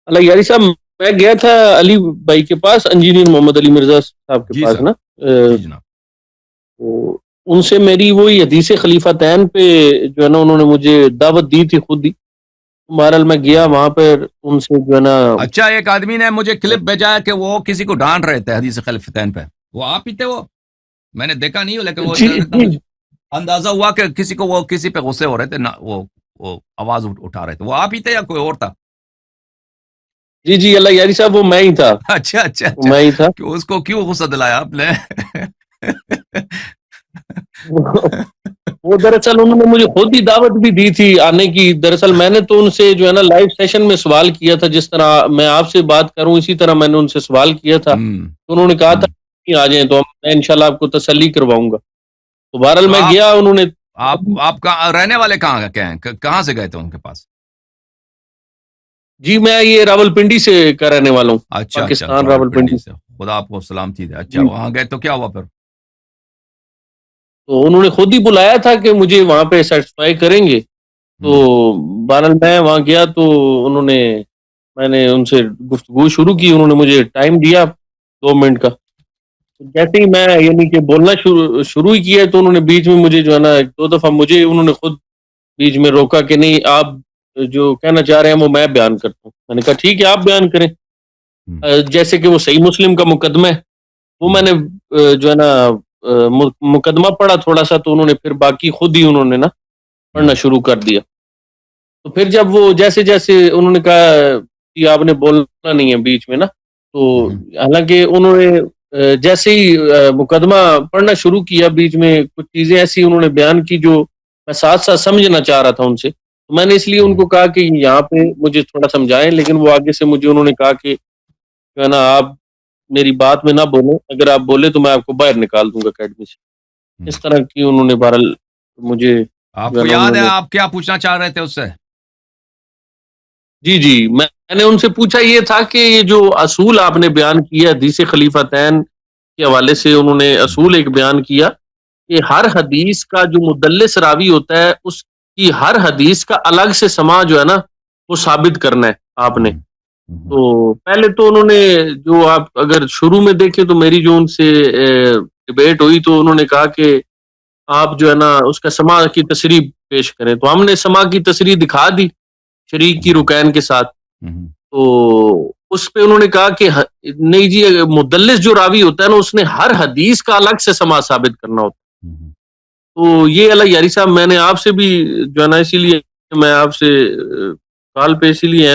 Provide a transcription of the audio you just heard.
اللہ یاری صاحب، میں گیا تھا علی بھائی کے پاس، انجینئر محمد علی مرزا صاحب کے جی پاس صاحب، نا، جی جناب. تو ان سے میری وہی حدیث خلیفتین پہ جو ہے نا انہوں نے مجھے دعوت دی تھی خود ہی. بہرحال میں گیا وہاں پر ان سے جو ہے نا. اچھا، ایک آدمی نے مجھے کلپ بھیجا ہے کہ وہ کسی کو ڈانٹ رہے تھے حدیث خلیفتین پہ. وہ آپ ہی تھے؟ وہ میں نے دیکھا نہیں ہوں، لیکن وہ جی اتنا جی مجھے اندازہ ہوا کہ وہ کسی پہ غصے ہو رہے تھے، وہ آواز اٹھا رہے تھے. وہ آپ ہی تھے یا کوئی اور تھا؟ جی جی اللہ یاری صاحب، وہ میں ہی تھا. اچھا اچھا وہ اچھا. میں ہی تھا. کہ اس کو کیوں غصہ دلایا آپ نے؟ وہ دراصل انہوں نے مجھے خود ہی دعوت بھی دی تھی آنے کی. دراصل میں نے تو ان سے جو ہے نا لائیو سیشن میں سوال کیا تھا، جس طرح میں آپ سے بات کروں اسی طرح میں نے ان سے سوال کیا تھا. تو انہوں نے کہا تھا کہ آ جائیں تو میں انشاءاللہ آپ کو تسلی کرواؤں گا. تو بہرحال تو میں گیا. انہوں نے آپ رہنے والے کہاں سے گئے تھے ان کے پاس؟ جی میں یہ راول پنڈی سے کا رہنے والا ہوں. اچھا اچھا، پاکستان، راول راول پنڈی پنڈی. سے. خدا آپ کو سلامتی دے. اچھا، جی. وہاں گئے تو کیا ہوا پھر؟ تو انہوں نے خود ہی بلایا تھا کہ مجھے وہاں پہ سیٹسفائی کریں گے. تو بہرحال میں وہاں گیا تو میں نے ان سے گفتگو شروع کی. انہوں نے مجھے ٹائم دیا 2 منٹ کا. جیسے ہی میں یعنی کہ بولنا شروع ہی کیا تو انہوں نے بیچ میں مجھے جو ہے نا 2 دفعہ مجھے انہوں نے خود بیچ میں روکا کہ نہیں، آپ جو کہنا چاہ رہے ہیں وہ میں بیان کرتا ہوں. میں نے کہا ٹھیک ہے، آپ بیان کریں. جیسے کہ وہ صحیح مسلم کا مقدمہ ہے، وہ میں نے جو ہے نا مقدمہ پڑھا تھوڑا سا. تو انہوں نے پھر باقی خود ہی انہوں نے نا پڑھنا شروع کر دیا. تو پھر جب وہ جیسے جیسے انہوں نے کہا کہ آپ نے بولنا نہیں ہے بیچ میں نا، تو حالانکہ انہوں نے جیسے ہی مقدمہ پڑھنا شروع کیا، بیچ میں کچھ چیزیں ایسی انہوں نے بیان کی جو میں ساتھ ساتھ سمجھنا چاہ رہا تھا ان سے. تو میں نے اس لیے ان کو کہا کہ یہاں پہ مجھے تھوڑا سمجھائیں. لیکن وہ آگے سے مجھے انہوں نے کہا کہ جو ہے نا آپ میری بات میں نہ بولیں، اگر آپ بولے تو میں آپ کو باہر نکال دوں گا اکیڈمی سے. اس طرح کی انہوں نے بہرحال مجھے آپ جو کو نا یاد انہوں ہے نے. آپ کیا پوچھنا چاہ رہے تھے اس سے؟ جی جی میں نے ان سے پوچھا یہ تھا کہ یہ جو اصول آپ نے بیان کیا حدیث خلیفتین کے حوالے سے، انہوں نے اصول ایک بیان کیا کہ ہر حدیث کا جو مدلس راوی ہوتا ہے اس کی ہر حدیث کا الگ سے سماع جو ہے نا وہ ثابت کرنا ہے آپ نے. تو پہلے تو انہوں نے جو آپ اگر شروع میں دیکھیں تو میری جو ان سے ڈیبیٹ ہوئی تو انہوں نے کہا کہ آپ جو ہے نا اس کا سماع کی تصریح پیش کریں. تو ہم نے سماع کی تصریح دکھا دی شریک کی رکین کے ساتھ. تو اس پہ انہوں نے کہا کہ نہیں جی، مدلس جو راوی ہوتا ہے نا اس نے ہر حدیث کا الگ سے سماع ثابت کرنا ہوتا ہے. تو یہ اللہ یاری صاحب میں نے آپ سے بھی جو ہے نا اسی لیے میں آپ سے کال پہ اسی لیے